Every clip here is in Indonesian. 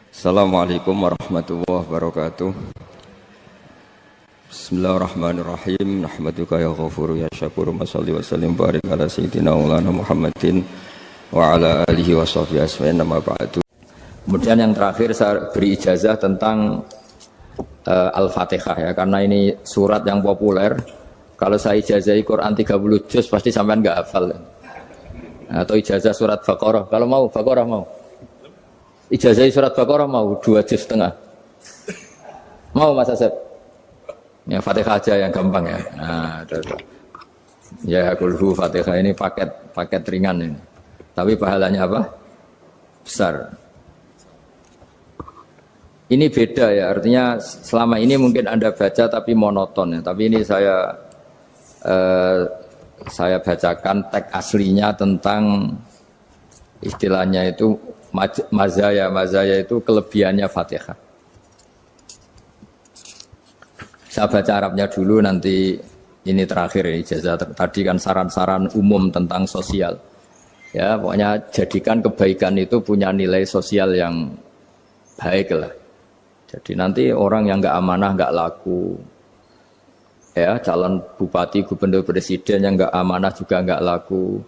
Assalamualaikum warahmatullahi wabarakatuh. Bismillahirrahmanirrahim. Nahmaduka ya ghafuru ya syakuru. Mashalli wa sallim barik ala sayyidina maulana Muhammadin wa ala alihi wa sahbihi asma'in nama ba'du. Kemudian yang terakhir saya beri ijazah tentang Al-Fatihah ya, karena ini surat yang populer. Kalau saya ijazahi Quran 30 juz pasti sampean enggak hafal. Atau ijazah surat Baqarah. Kalau mau Baqarah mau. Ijazah surat Baqarah mau 2 juz setengah. Mau Mas Asep? Ya Fatihah aja yang gampang ya. Nah, ya kulhu Fatihah ini paket ringan ini. Tapi pahalanya apa? Besar. Ini beda ya, artinya selama ini mungkin Anda baca tapi monoton ya. Tapi ini saya bacakan teks aslinya tentang istilahnya itu mazaya itu kelebihannya Fatihah. Saya baca Arabnya dulu, nanti ini terakhir ya, ijazah tadi kan saran-saran umum tentang sosial. Ya, pokoknya jadikan kebaikan itu punya nilai sosial yang baik lah. Jadi nanti orang yang nggak amanah nggak laku. Ya, calon bupati, gubernur, presiden yang nggak amanah juga nggak laku.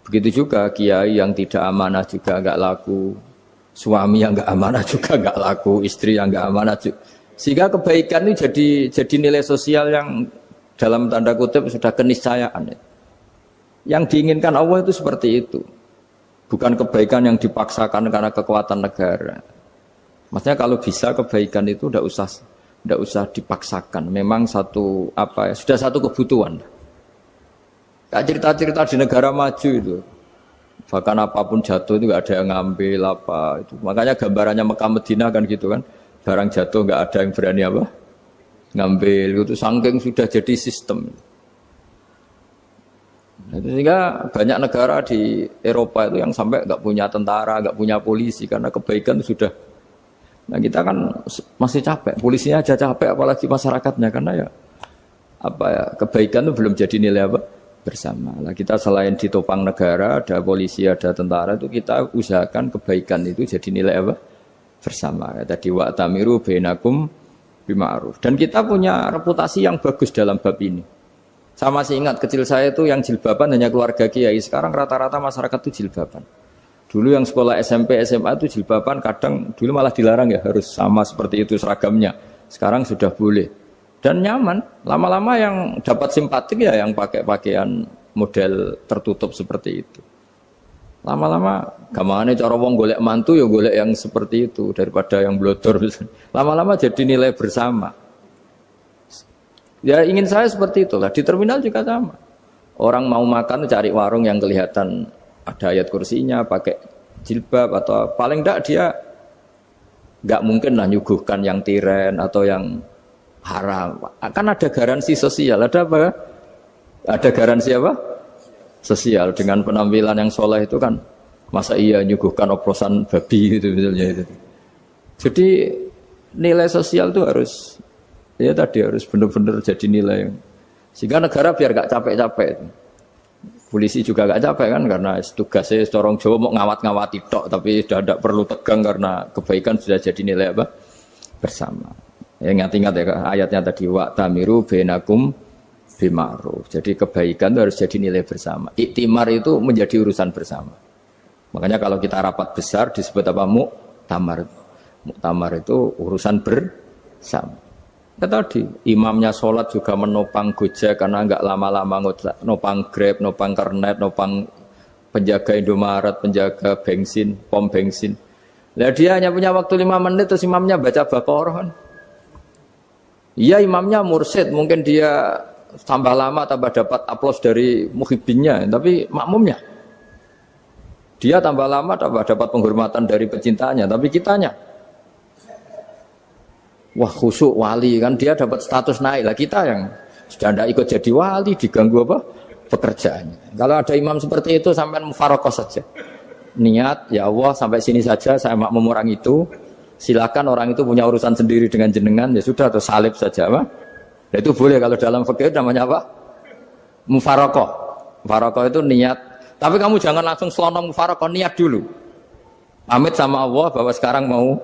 Begitu juga kiai yang tidak amanah juga nggak laku, suami yang nggak amanah juga nggak laku, istri yang nggak amanah juga. Sehingga kebaikan itu jadi nilai sosial yang dalam tanda kutip sudah keniscayaan. Yang diinginkan Allah itu seperti itu, bukan kebaikan yang dipaksakan karena kekuatan negara. Maksudnya kalau bisa kebaikan itu tidak usah dipaksakan. Memang sudah satu kebutuhan. Kayak cerita-cerita di negara maju itu, bahkan apapun jatuh itu nggak ada yang ngambil apa itu. Makanya gambarannya Mekah Madinah kan gitu kan, barang jatuh nggak ada yang berani apa ngambil itu, saking sudah jadi sistem. Nah, sehingga banyak negara di Eropa itu yang sampai nggak punya tentara, nggak punya polisi karena kebaikan itu sudah. Nah kita kan masih capek, polisinya aja capek, apalagi masyarakatnya, karena kebaikan itu belum jadi nilai bersama. Nah, kita selain ditopang negara, ada polisi, ada tentara, itu kita usahakan kebaikan itu jadi nilai bersama. Tadi wa'tamiru bainakum bima'ruf. Dan kita punya reputasi yang bagus dalam bab ini. Saya masih ingat kecil saya itu yang jilbaban hanya keluarga kiai. Sekarang rata-rata masyarakat itu jilbaban. Dulu yang sekolah SMP, SMA itu jilbaban kadang dulu malah dilarang ya, harus sama seperti itu seragamnya. Sekarang sudah boleh. Dan nyaman, lama-lama yang dapat simpatik ya yang pakai pakaian model tertutup seperti itu. Lama-lama gamane cara wong golek mantu ya golek yang seperti itu daripada yang blodor. Lama-lama jadi nilai bersama. Ya ingin saya seperti itulah, di terminal juga sama. Orang mau makan cari warung yang kelihatan ada ayat kursinya, pakai jilbab, atau paling enggak dia enggak mungkin lah nyuguhkan yang tiren atau yang haram. Akan ada garansi sosial, ada apa? Ada garansi apa? Sosial dengan penampilan yang soleh itu kan, masa iya nyuguhkan oplosan babi gitu misalnya itu. Jadi nilai sosial itu harus harus benar-benar jadi nilai. Sehingga negara biar enggak capek-capek itu. Polisi juga gak capek kan, karena tugasnya seorang Jawa mau ngawat-ngawati tok, tapi sudah tidak perlu tegang karena kebaikan sudah jadi nilai bersama. Ya, ingat-ingat ya ayatnya tadi, wa'tamiru bainakum bima'ruf. Jadi kebaikan itu harus jadi nilai bersama. Iktimar itu menjadi urusan bersama. Makanya kalau kita rapat besar disebut apa? Muktamar. Muktamar itu urusan bersama. Ya tadi, imamnya sholat juga menopang Gojek karena enggak lama-lama nopang Grab, nopang Kernet, nopang penjaga Indomaret, penjaga bensin, pom bensin. Lah dia hanya punya waktu 5 menit terus imamnya baca Baqarah kan. Iya imamnya mursyid, mungkin dia tambah lama tambah dapat aplaus dari muhibbinnya, tapi makmumnya dia tambah lama tambah dapat penghormatan dari pecintanya, tapi kitanya wah khusyuk wali kan, dia dapat status naik lah, kita yang sudah tidak ikut jadi wali diganggu apa pekerjaannya. Kalau ada imam seperti itu sampai mufarokoh saja, niat ya Allah sampai sini saja saya makmum orang itu, silakan orang itu punya urusan sendiri dengan jenengan, ya sudah atau salib saja apa. Nah, itu boleh kalau dalam fikih namanya apa? Mufarokoh. Mufarokoh itu niat. Tapi kamu jangan langsung selonong mufarokoh, niat dulu. Pamit sama Allah bahwa sekarang mau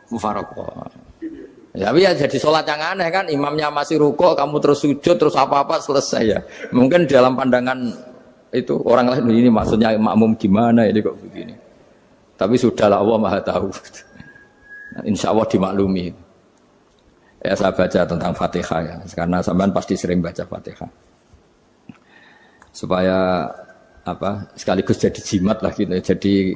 mufaraqah. Ya, tapi ya jadi sholat yang aneh kan, imamnya masih rukuk, kamu terus sujud, terus apa-apa selesai ya. Mungkin dalam pandangan itu orang lain ini maksudnya makmum gimana ini kok begini. Tapi sudahlah Allah Maha tahu. Insya Allah dimaklumi. Ya saya baca tentang Fatihah ya, karena sampean pasti sering baca Fatihah. Supaya apa sekaligus jadi jimat lah gitu. Jadi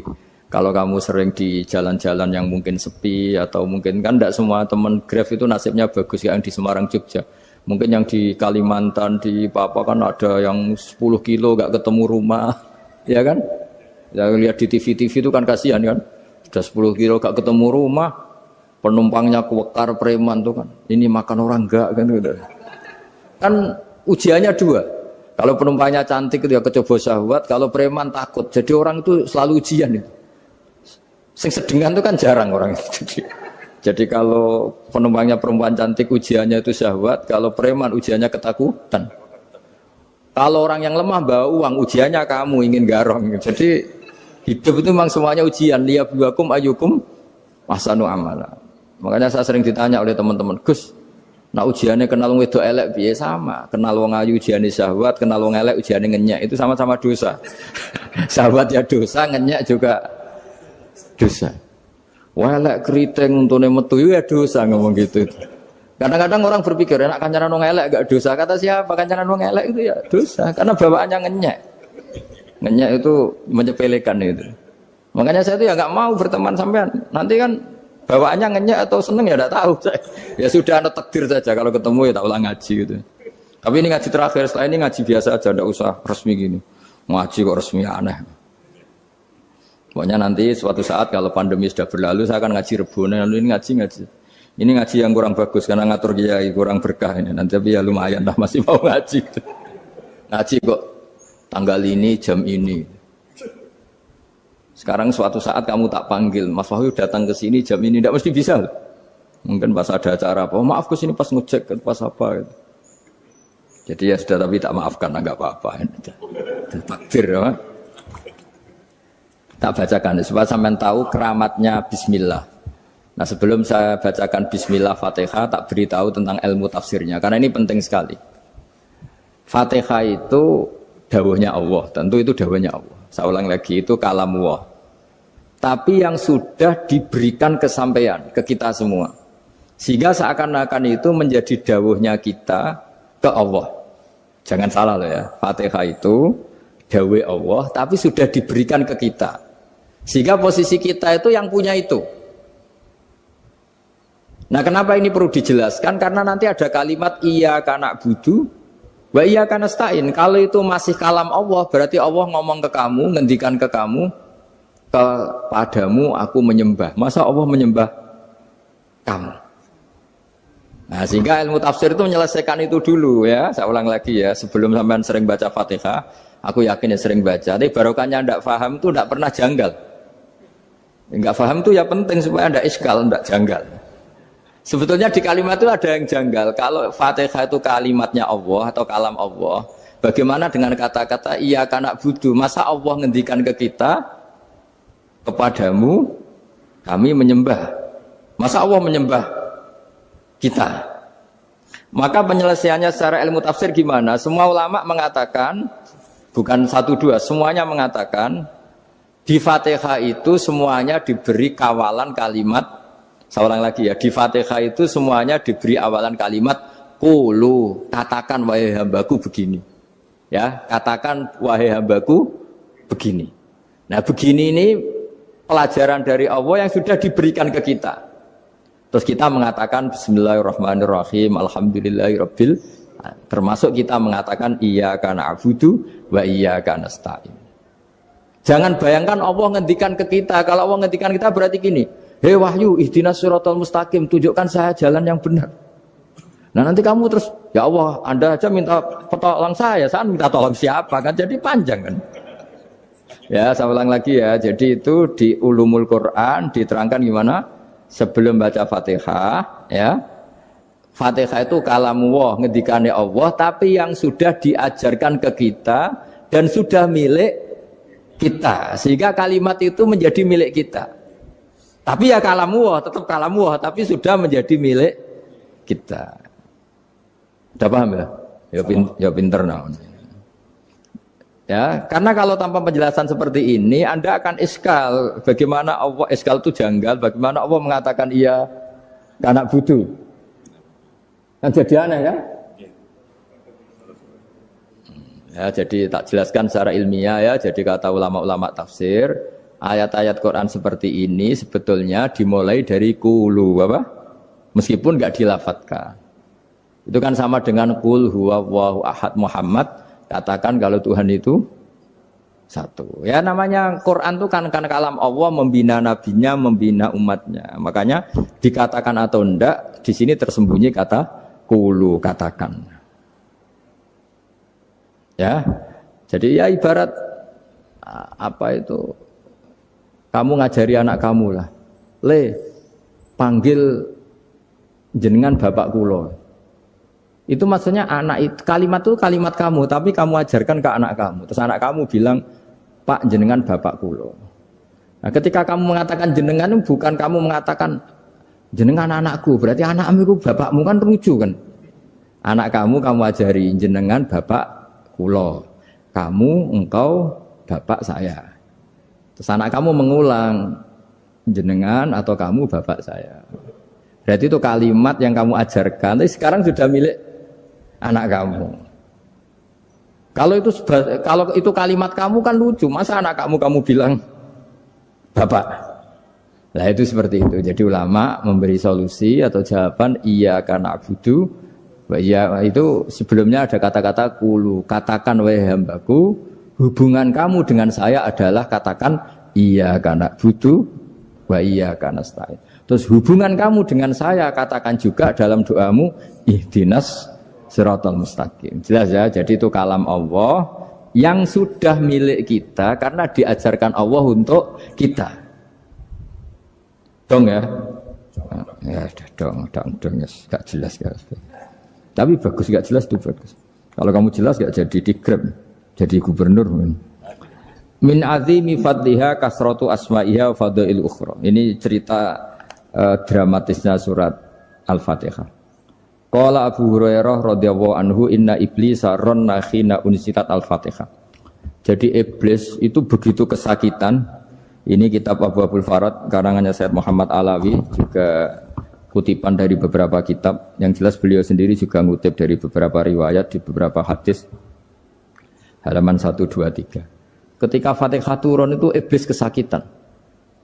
kalau kamu sering di jalan-jalan yang mungkin sepi atau mungkin kan tidak semua teman Grab itu nasibnya bagus yang di Semarang Jogja. Mungkin yang di Kalimantan di Papua kan ada yang 10 kilo gak ketemu rumah, ya kan? Ya lihat di TV-TV itu kan kasihan kan. Sudah 10 kilo gak ketemu rumah, penumpangnya kewekar preman tuh kan. Ini makan orang enggak kan gitu. Kan ujiannya dua. Kalau penumpangnya cantik itu ya kecoba syahwat, kalau preman takut. Jadi orang itu selalu ujian itu. Sing sedengan itu kan jarang orang itu. Jadi kalau penumpangnya perempuan cantik ujiannya itu syahwat, kalau preman ujiannya ketakutan. Kalau orang yang lemah bawa uang ujiannya kamu ingin garong. Jadi hidup itu memang semuanya ujian. Liyabluwakum ayyukum ahsanu amala. Makanya saya sering ditanya oleh teman-teman, Gus, nah ujiannya kenal wong wedok elek piye sama? Kenal wong ayu ujiannya syahwat, kenal wong elek ujiannya ngenyek, itu sama-sama dosa. Syahwat ya dosa, ngenyek juga dosa. Welek keriting untune metu ya dosa ngomong gitu. Kadang-kadang orang berpikir enak kancanan wong elek gak dosa. Kata siapa kancanan wong elek itu ya dosa karena bawaannya ngenyek. Ngenyek itu menyepelekan itu. Makanya saya itu ya nggak mau berteman sampean. Nanti kan bawaannya ngenyek atau seneng ya enggak tahu saya. Ya sudah ada takdir saja kalau ketemu ya tak ulang ngaji gitu. Tapi ini ngaji terakhir, setelah ini ngaji biasa aja enggak usah resmi gini. Ngaji kok resmi aneh. Pokoknya nanti suatu saat kalau pandemi sudah berlalu saya akan ngaji Rebona, lalu ini ngaji. Ini ngaji yang kurang bagus karena ngatur kiai kurang berkah ini. Nanti tapi ya lumayan lah masih mau ngaji. Ngaji kok tanggal ini jam ini. Sekarang suatu saat kamu tak panggil, Mas Wahyu datang ke sini jam ini tidak mesti bisa. Mungkin pas ada acara apa, oh, maaf ke sini pas ngecek pas apa gitu. Jadi ya sudah tapi tak maafkan enggak apa-apa. Takdir ya. Tak bacakan supaya sampean tahu keramatnya bismillah. Nah, sebelum saya bacakan bismillah Fatihah, tak beritahu tentang ilmu tafsirnya karena ini penting sekali. Fatihah itu dawuhnya Allah, tentu itu dawuhnya Allah. Saya ulang lagi, itu kalam Allah. Tapi yang sudah diberikan kesampaian ke kita semua. Sehingga seakan-akan itu menjadi dawuhnya kita ke Allah. Jangan salah loh ya. Fatihah itu dawuh Allah tapi sudah diberikan ke kita. Sehingga posisi kita itu yang punya itu. Nah, kenapa ini perlu dijelaskan? Karena nanti ada kalimat iyyaka na'budu wa iyyaka nasta'in. Kalau itu masih kalam Allah, berarti Allah ngomong ke kamu, ngendikan ke kamu, kepadamu aku menyembah. Masa Allah menyembah kamu? Nah, sehingga ilmu tafsir itu menyelesaikan itu dulu ya. Saya ulang lagi ya, sebelum sampean sering baca Fatihah, aku yakin ya sering baca. Tapi barokahnya ndak paham itu ndak pernah janggal. Enggak paham itu ya penting supaya ndak iskal, ndak janggal. Sebetulnya di kalimat itu ada yang janggal. Kalau Fatihah itu kalimatnya Allah atau kalam Allah, bagaimana dengan kata-kata iyyaka na'budu? Masa Allah ngendikan ke kita, kepadamu kami menyembah. Masa Allah menyembah kita? Maka penyelesaiannya secara ilmu tafsir gimana? Semua ulama mengatakan, bukan satu dua, semuanya mengatakan di Fatihah itu semuanya diberi kawalan kalimat. Saya ulang lagi ya, di Fatihah itu semuanya diberi awalan kalimat qulu, katakan wahai hambaku begini. Ya, katakan wahai hambaku begini. Nah, begini ini pelajaran dari Allah yang sudah diberikan ke kita. Terus kita mengatakan bismillahirrahmanirrahim, alhamdulillahirabbil, termasuk kita mengatakan iyyaka na'budu wa iyyaka nasta'in. Jangan bayangkan Allah ngendikan ke kita. Kalau Allah ngendikan kita berarti gini, hei Wahyu, ihdinas siratal mustaqim, tunjukkan saya jalan yang benar. Nah, nanti kamu terus, ya Allah, Anda aja minta tolong saya minta tolong siapa kan? Jadi panjang kan? Ya, saya ulang lagi ya. Jadi itu di Ulumul Quran diterangkan gimana? Sebelum baca Fatihah, ya. Fatihah itu kalamullah, ngendikane Allah, tapi yang sudah diajarkan ke kita dan sudah milik kita. Sehingga kalimat itu menjadi milik kita. Tapi ya kalamullah, tetap kalamullah, tapi sudah menjadi milik kita. Udah paham ya? Ya pinter nah. Ya, karena kalau tanpa penjelasan seperti ini, Anda akan iskal. Bagaimana Allah, iskal itu janggal, bagaimana Allah mengatakan iya anak budu. Yang jadi aneh kan? Ya, jadi tak jelaskan secara ilmiah ya, jadi kata ulama-ulama tafsir, ayat-ayat Quran seperti ini sebetulnya dimulai dari kulu, apa? Meskipun enggak dilafatkan. Itu kan sama dengan qul huwallahu ahad Muhammad. Katakan kalau Tuhan itu satu. Ya namanya Quran itu kan kalam Allah membina nabinya, membina umatnya. Makanya dikatakan atau enggak, di sini tersembunyi kata qulu, katakan. Ya. Jadi ya ibarat apa itu? Kamu ngajari anak kamu lah. Le, panggil jenengan bapak kula. Itu maksudnya anak itu, kalimat itu kalimat kamu, tapi kamu ajarkan ke anak kamu. Terus anak kamu bilang, Pak jenengan bapak kulo. Nah ketika kamu mengatakan jenengan, bukan kamu mengatakan jenengan anakku, berarti anakmu itu bapakmu, kan lucu kan. Anak kamu ajari jenengan bapak kulo. Kamu, engkau, bapak saya. Terus anak kamu mengulang, jenengan atau kamu bapak saya. Berarti itu kalimat yang kamu ajarkan, tapi sekarang sudah milik anak kamu. Kalau itu kalimat kamu kan lucu, masa anak kamu bilang bapak. Nah itu seperti itu. Jadi ulama memberi solusi atau jawaban iya karena abudu. Iya itu sebelumnya ada kata-kata kulu, katakan wahai hambaku, hubungan kamu dengan saya adalah katakan iya karena abudu wa iya karena nasta'in. Terus hubungan kamu dengan saya katakan juga dalam doamu ihdinas siratal mustaqim. Jelas ya, jadi itu kalam Allah yang sudah milik kita karena diajarkan Allah untuk kita. Dong ya? Ya dong, yes. Gak jelas ya. Tapi bagus, gak jelas itu bagus. Kalau kamu jelas gak jadi digrab, jadi gubernur. Min azimi fadliha kasratu asma'iha fadail ukhra. Ini cerita dramatisnya surat Al-Fatihah. Qala Abu Hurairah radhiyallahu anhu inna iblisa ranna khina unsitat al-Fatihah. Jadi iblis itu begitu kesakitan. Ini kitab Abu Abul Farad karangannya Sayyid Muhammad Alawi, juga kutipan dari beberapa kitab. Yang jelas beliau sendiri juga ngutip dari beberapa riwayat di beberapa hadis. Halaman 123. Ketika Fatihah turun itu iblis kesakitan.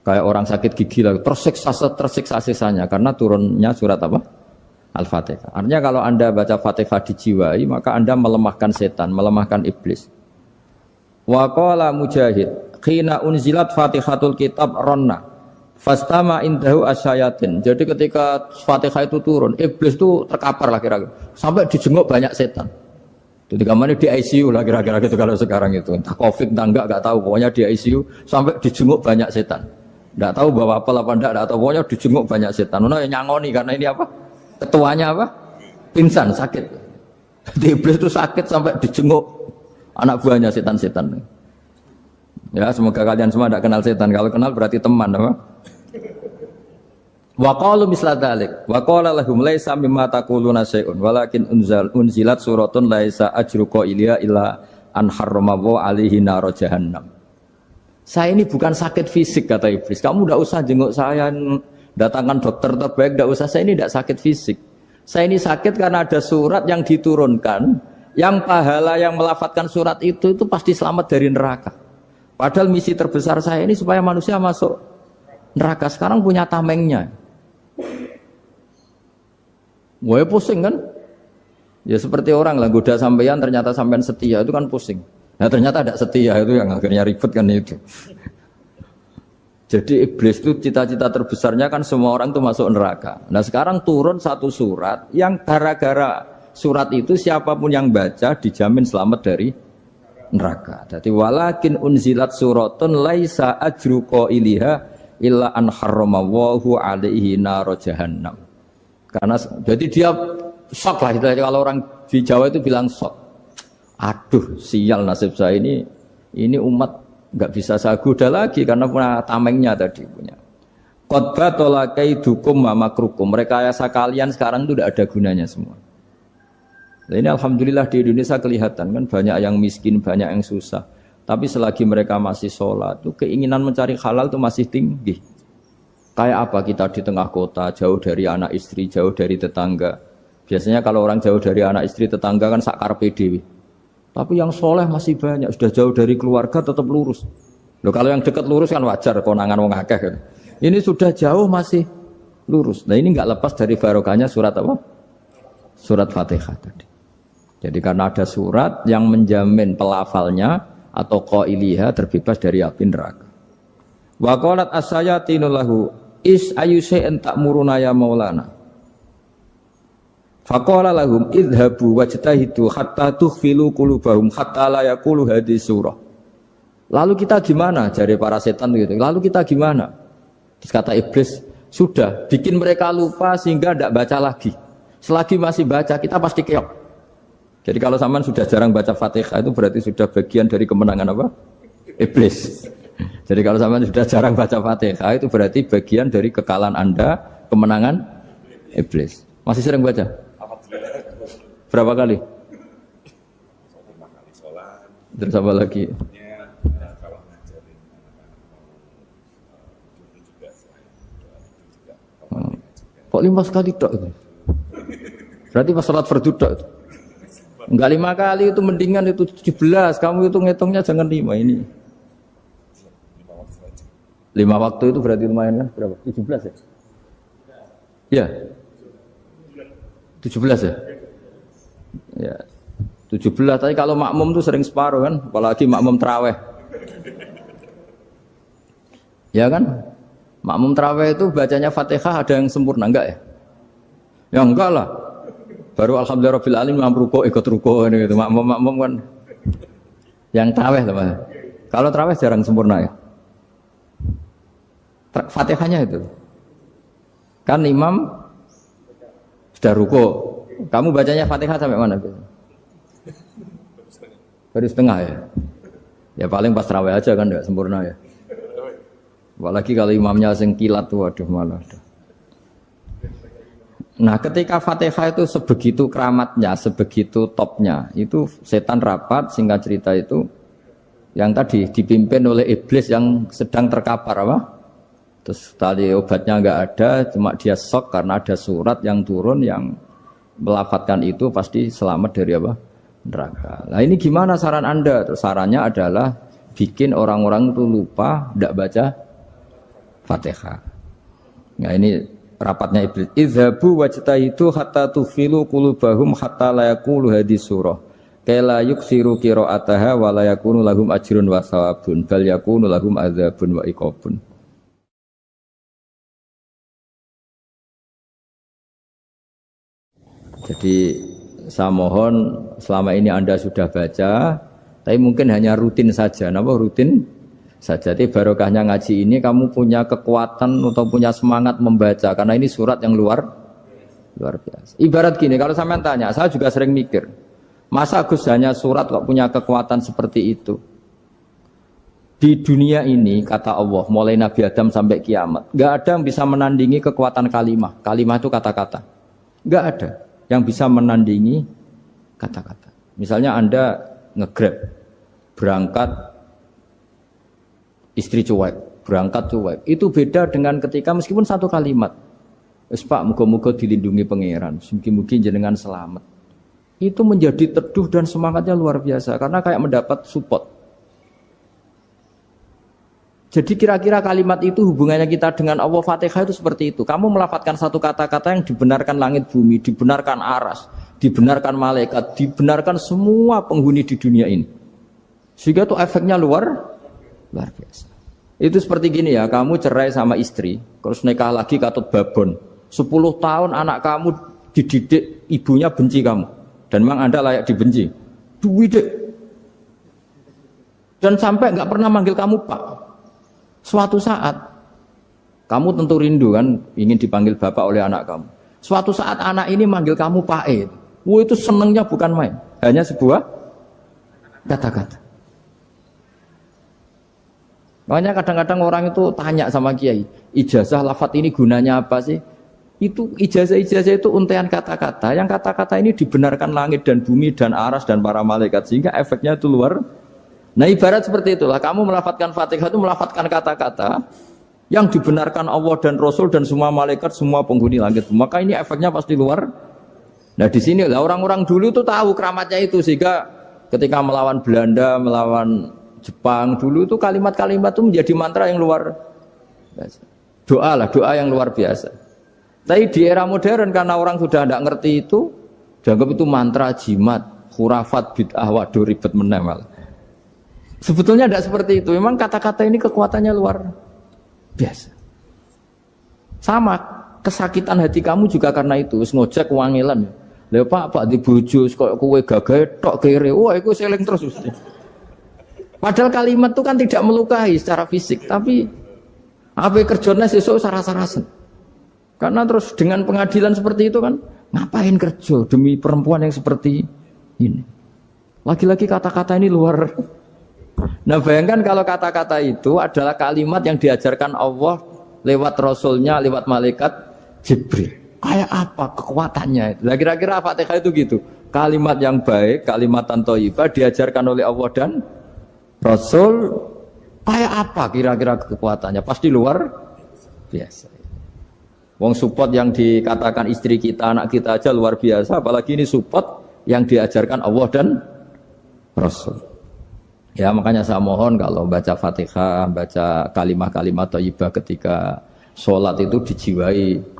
Kayak orang sakit gigi lah, tersiksa sisanya karena turunnya surat apa? Al-Fatihah. Artinya kalau Anda baca Fatihah dijiwai, maka Anda melemahkan setan, melemahkan iblis. Wa qala Mujahid, khina unzilat Fatihatul Kitab ronna, fastama indahu asyayatin. Jadi ketika Fatihah itu turun, iblis itu terkapar lah kira-kira, sampai dijenguk banyak setan. Jadi kamarnya di ICU lah kira-kira gitu kalau sekarang itu. Entah COVID entah enggak tahu, pokoknya di ICU sampai dijenguk banyak setan. Enggak tahu bawa apa enggak tahu, pokoknya dijenguk banyak setan. Ono yang nyangoni karena ini apa? Ketuanya apa? Pingsan, sakit. Jadi iblis itu sakit sampai dijenguk anak buahnya setan-setan. Ya, semoga kalian semua tidak kenal setan. Kalau kenal berarti teman, apa? Wa qalu misla dzalik. Wa qala lahum laisa mimma taquluna syai'un walakin unzilat suratun laisa ajru qailiha illa an harrama alaihi nar jahannam. Saya ini bukan sakit fisik kata iblis. Kamu tidak usah jenguk saya, datangkan dokter terbaik, tidak usah. Saya ini tidak sakit fisik. Saya ini sakit karena ada surat yang diturunkan, yang pahala yang melafatkan surat itu pasti selamat dari neraka. Padahal misi terbesar saya ini supaya manusia masuk neraka. Sekarang punya tamengnya. Wah pusing kan? Ya seperti orang lah goda sampean, ternyata sampean setia, itu kan pusing. Nah ternyata tidak setia, itu yang akhirnya ribet kan itu. Jadi iblis itu cita-cita terbesarnya kan semua orang itu masuk neraka. Nah sekarang turun satu surat yang gara-gara surat itu siapapun yang baca dijamin selamat dari neraka. Jadi walakin unzilat suratun laisa ajru qailiha illa an harramallahu alaihi nar jahannam. Karena jadi dia shock lah itu, kalau orang di Jawa itu bilang shock. Aduh sial nasib saya ini umat nggak bisa saya goda lagi karena punya tamengnya tadi punya. Qad batala kaidukum wa makrukum. Rekayasa kalian sekarang itu tidak ada gunanya semua. Nah, ini alhamdulillah di Indonesia kelihatan kan banyak yang miskin, banyak yang susah. Tapi selagi mereka masih sholat, itu keinginan mencari halal itu masih tinggi. Kayak apa kita di tengah kota, jauh dari anak istri, jauh dari tetangga. Biasanya kalau orang jauh dari anak istri, tetangga kan sakar PDW. Tapi yang soleh masih banyak, sudah jauh dari keluarga tetap lurus. Loh, kalau yang dekat lurus kan wajar, konangan wong akeh kan. Ini sudah jauh masih lurus. Nah ini nggak lepas dari barokahnya surat apa? Surat Fatihah tadi. Jadi karena ada surat yang menjamin pelafalnya atau qailiha terbebas dari api neraka. Wa qalat as-sayatinu lahu is ayyusa'in ta'muruna ya maulana. Faqala lahum idhabu wajtahidu hatta tukhfilu qulubahum hatta la yaqulu hadhihi surah. Lalu kita gimana? Jari para setan gitu. Lalu kita gimana? Terus kata iblis, sudah bikin mereka lupa sehingga tidak baca lagi. Selagi masih baca kita pasti keok. Jadi kalau sampean sudah jarang baca Fatihah itu berarti sudah bagian dari kemenangan apa? Iblis. Jadi kalau sampean sudah jarang baca Fatihah itu berarti bagian dari kekalahan Anda, kemenangan iblis. Masih sering baca? Berapa kali? 5 kali sholat. Terus apa lagi? Kalau ngajarin dulu juga Kok 5 kali tok itu? Berarti pas sholat fardu tok itu? Enggak 5 kali itu mendingan itu 17. Kamu itu ngitungnya jangan 5 ini. 5 waktu itu berarti lumayan kan? Berapa? 17 ya? Ya. 17 ya? Ya. 17, tapi kalau makmum tuh sering separuh kan, apalagi makmum tarawih. Ya kan? Makmum tarawih itu bacanya Fatihah ada yang sempurna enggak ya? Ya enggak lah. Baru alhamdulillah rabbil alamin ruko ikut ruko gitu. Makmum kan yang tarawih teman. Kalau tarawih jarang sempurna ya. Fatihahnya itu. Kan imam sudah ruko. Kamu bacanya Fatihah sampai mana? Baru setengah ya. Ya paling pas tarawih aja kan enggak sempurna ya. Apalagi kalau imamnya sing kilat tuh waduh malah. Nah, ketika Fatihah itu sebegitu keramatnya, sebegitu topnya, itu setan rapat, singkat cerita itu yang tadi dipimpin oleh iblis yang sedang terkapar apa? Terus tadi obatnya enggak ada, cuma dia shock karena ada surat yang turun yang melafatkan itu pasti selamat dari apa? Neraka. Nah ini gimana saran Anda? Terus sarannya adalah bikin orang-orang itu lupa, tidak baca Fatihah. Nah ini rapatnya iblis. Idhabu wajtahidu hatta tufilu qulubahum hatta la yaqulu hadhihi surah. Kala yuksiru qira'ataha wa la yakunu lahum ajrun wa thawabun bal yakunu lahum adzabun wa iqabun. Jadi saya mohon selama ini Anda sudah baca, tapi mungkin hanya rutin saja. Napa rutin saja? Jadi barokahnya ngaji ini kamu punya kekuatan atau punya semangat membaca karena ini surat yang luar biasa. Ibarat gini, kalau sampean tanya, saya juga sering mikir, masa Gus hanya surat kok punya kekuatan seperti itu? Di dunia ini kata Allah, mulai Nabi Adam sampai kiamat, nggak ada yang bisa menandingi kekuatan kalimah. Kalimah itu kata-kata, nggak ada yang bisa menandingi kata-kata. Misalnya Anda nge-grab, berangkat istri cuek, berangkat cuek. Itu beda dengan ketika meskipun satu kalimat, wis Pak, muga-muga dilindungi pangeran, mugi-mugi jenengan selamat. Itu menjadi teduh dan semangatnya luar biasa karena kayak mendapat support. Jadi kira-kira kalimat itu hubungannya kita dengan Allah, Fatihah itu seperti itu. Kamu melafadzkan satu kata-kata yang dibenarkan langit bumi, dibenarkan aras, dibenarkan malaikat, dibenarkan semua penghuni di dunia ini. Sehingga itu efeknya luar biasa. Itu seperti gini ya, kamu cerai sama istri, terus nikah lagi katut babon. 10 tahun anak kamu dididik, ibunya benci kamu. Dan memang Anda layak dibenci. Dididik. Dan sampai nggak pernah manggil kamu Pak. Suatu saat, kamu tentu rindu kan, ingin dipanggil bapak oleh anak kamu. Suatu saat anak ini manggil kamu Pak E. Wah itu senengnya bukan main, hanya sebuah kata-kata. Makanya kadang-kadang orang itu tanya sama kiai, ijazah lafadz ini gunanya apa sih? Itu ijazah-ijazah itu untaian kata-kata. Yang kata-kata ini dibenarkan langit dan bumi dan aras dan para malaikat sehingga efeknya itu luar. Nah ibarat seperti itulah. Kamu melafadzkan Fatihah itu melafadzkan kata-kata yang dibenarkan Allah dan Rasul dan semua malaikat, semua penghuni langit. Maka ini efeknya pasti luar. Nah di sini lah orang-orang dulu itu tahu keramatnya itu sehingga ketika melawan Belanda, melawan Jepang dulu itu kalimat-kalimat itu menjadi mantra yang luar biasa. Doa lah, doa yang luar biasa. Tapi di era modern karena orang sudah tidak ngerti itu, dianggap itu mantra, jimat, khurafat, bid'ah, waduh ribet menemal. Sebetulnya tidak seperti itu. Memang kata-kata ini kekuatannya luar biasa. Sama kesakitan hati kamu juga karena itu. Ngojek wangilan. Lha Pak di bojo kok kowe gagahe tok kere. Wah, iku seling terus mesti. Padahal kalimat itu kan tidak melukai secara fisik, tapi apa kerjanya sesuk sarasa-rasen. Karena terus dengan pengadilan seperti itu kan, ngapain kerja demi perempuan yang seperti ini? Lagi-lagi kata-kata ini luar. Nah bayangkan kalau kata-kata itu adalah kalimat yang diajarkan Allah lewat Rasulnya, lewat malaikat Jibril. Kayak apa kekuatannya? Nah, kira-kira Fatihah itu gitu. Kalimat yang baik, kalimatan thayyibah diajarkan oleh Allah dan Rasul, kayak apa kira-kira kekuatannya? Pasti luar biasa. Wong support yang dikatakan istri kita, anak kita aja luar biasa, apalagi ini support yang diajarkan Allah dan Rasul. Ya makanya saya mohon kalau baca Fatihah, baca kalimat-kalimat thayyibah ketika sholat itu dijiwai.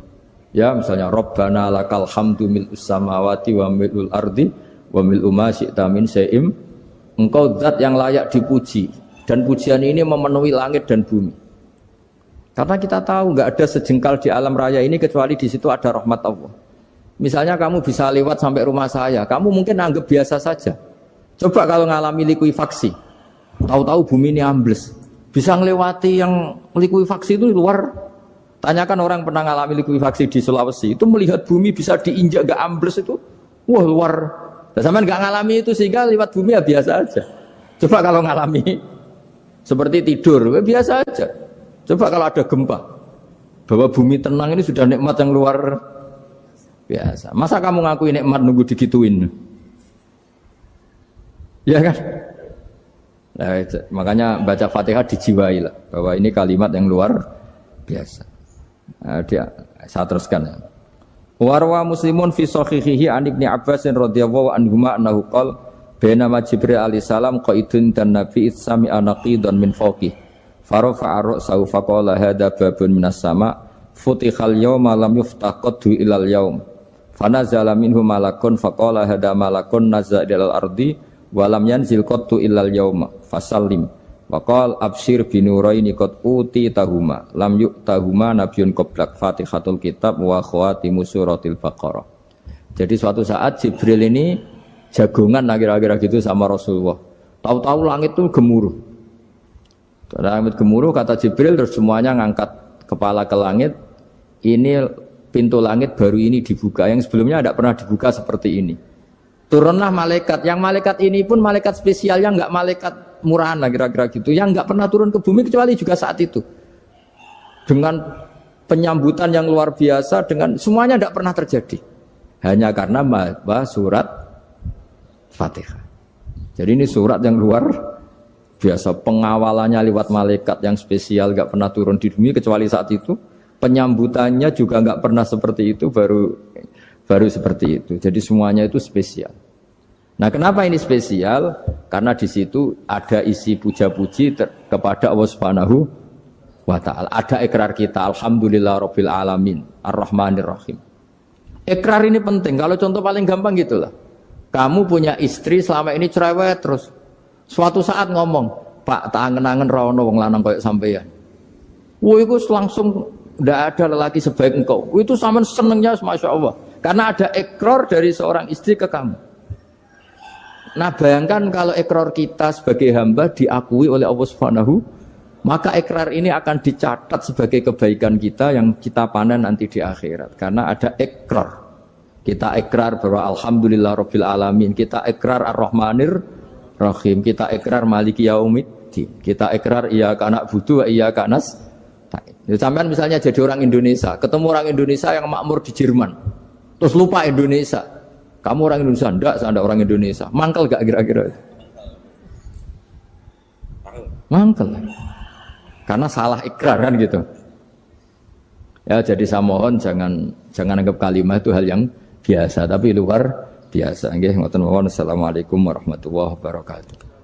Ya misalnya Rabbana lakal hamdu mil'us samawati wa mil'ul ardi wa mil'u ma syi'ta min syai'im. Engkau zat yang layak dipuji dan pujian ini memenuhi langit dan bumi. Karena kita tahu nggak ada sejengkal di alam raya ini kecuali di situ ada rahmat Allah. Misalnya kamu bisa lewat sampai rumah saya, kamu mungkin anggap biasa saja. Coba kalau ngalami likuifaksi, tahu-tahu bumi ini ambles, bisa ngelewati yang likuifaksi itu luar. Tanyakan orang pernah ngalami likuifaksi di Sulawesi, itu melihat bumi bisa diinjak nggak ambles itu, wah luar. Zaman nggak ngalami itu sehingga lewat bumi ya biasa aja. Coba kalau ngalami seperti tidur, ya biasa aja. Coba kalau ada gempa, bahwa bumi tenang ini sudah nikmat yang luar biasa. Masa kamu ngakui nikmat nunggu digituin? Ya kan? Nah, makanya baca Fatihah dijiwai lah, bahwa ini kalimat yang luar biasa. Nah, saya teruskan ya. Warwa Muslimun fi sahihihi an Ibnu Abbas radhiyallahu anhuma annahu qala bainama Jibril alaihi salam qaidun dan Nabi itsami anaqidan min fawqih farafa'a ra'sahu faqala hadza babun minas sama futihal yawma lam yuftah qaddu ilal yaum fanazala minhu malakun faqala hadza malakun nazza ilal ardi wa lam yanzil qaddu ilal yauma fasallim waqal absyir binuraini qad uti tahuma lam yu'tahuma nabiyyun qablak Fatihatul kitab wa khawatimu suratil Baqarah. Jadi suatu saat Jibril ini jagongan kira-kira gitu sama Rasulullah. Tahu-tahu langit itu gemuruh. Langit gemuruh kata Jibril terus semuanya ngangkat kepala ke langit. Ini pintu langit baru ini dibuka, yang sebelumnya tidak pernah dibuka seperti ini. Turunlah malaikat, yang malaikat ini pun malaikat spesial yang enggak malaikat murahan lah kira-kira gitu, yang enggak pernah turun ke bumi kecuali juga saat itu. Dengan penyambutan yang luar biasa, dengan semuanya tidak pernah terjadi. Hanya karena bahas surat Fatihah. Jadi ini surat yang luar biasa, pengawalannya lewat malaikat yang spesial enggak pernah turun di bumi kecuali saat itu. Penyambutannya juga enggak pernah seperti itu, baru seperti itu. Jadi semuanya itu spesial. Nah, kenapa ini spesial? Karena di situ ada isi puja-puji kepada Allah Subhanahu wa taala. Ada ikrar kita, alhamdulillahirabbil alamin, arrahmanir rahim. Ikrar ini penting. Kalau contoh paling gampang gitulah. Kamu punya istri selama ini cerewet terus. Suatu saat ngomong, "Pak, tak angen-angen ra ono wong lanang koyo sampeyan." Wah, itu langsung tidak ada lelaki sebaik engkau. Itu sama senengnya, masya Allah. Karena ada ikrar dari seorang istri ke kamu. Nah bayangkan kalau ikrar kita sebagai hamba diakui oleh Allah Subhanahu, maka ikrar ini akan dicatat sebagai kebaikan kita yang kita panen nanti di akhirat. Karena ada ikrar. Kita ikrar bahwa alhamdulillah rabbil alamin. Kita ikrar ar-rahmanir rahim. Kita ikrar maliki yaumid muwahhidin. Kita ikrar iyyaka na'budu wa iyyaka nasta'in. Sampean misalnya jadi orang Indonesia, ketemu orang Indonesia yang makmur di Jerman. Terus lupa Indonesia. Kamu orang Indonesia, enggak, saya enggak orang Indonesia. Mangkel gak kira-kira? Mangkel. Karena salah ikrar kan gitu. Ya, jadi saya mohon jangan anggap kalimat itu hal yang biasa, tapi luar biasa. Nggih, ngoten mawon. Assalamualaikum warahmatullahi wabarakatuh.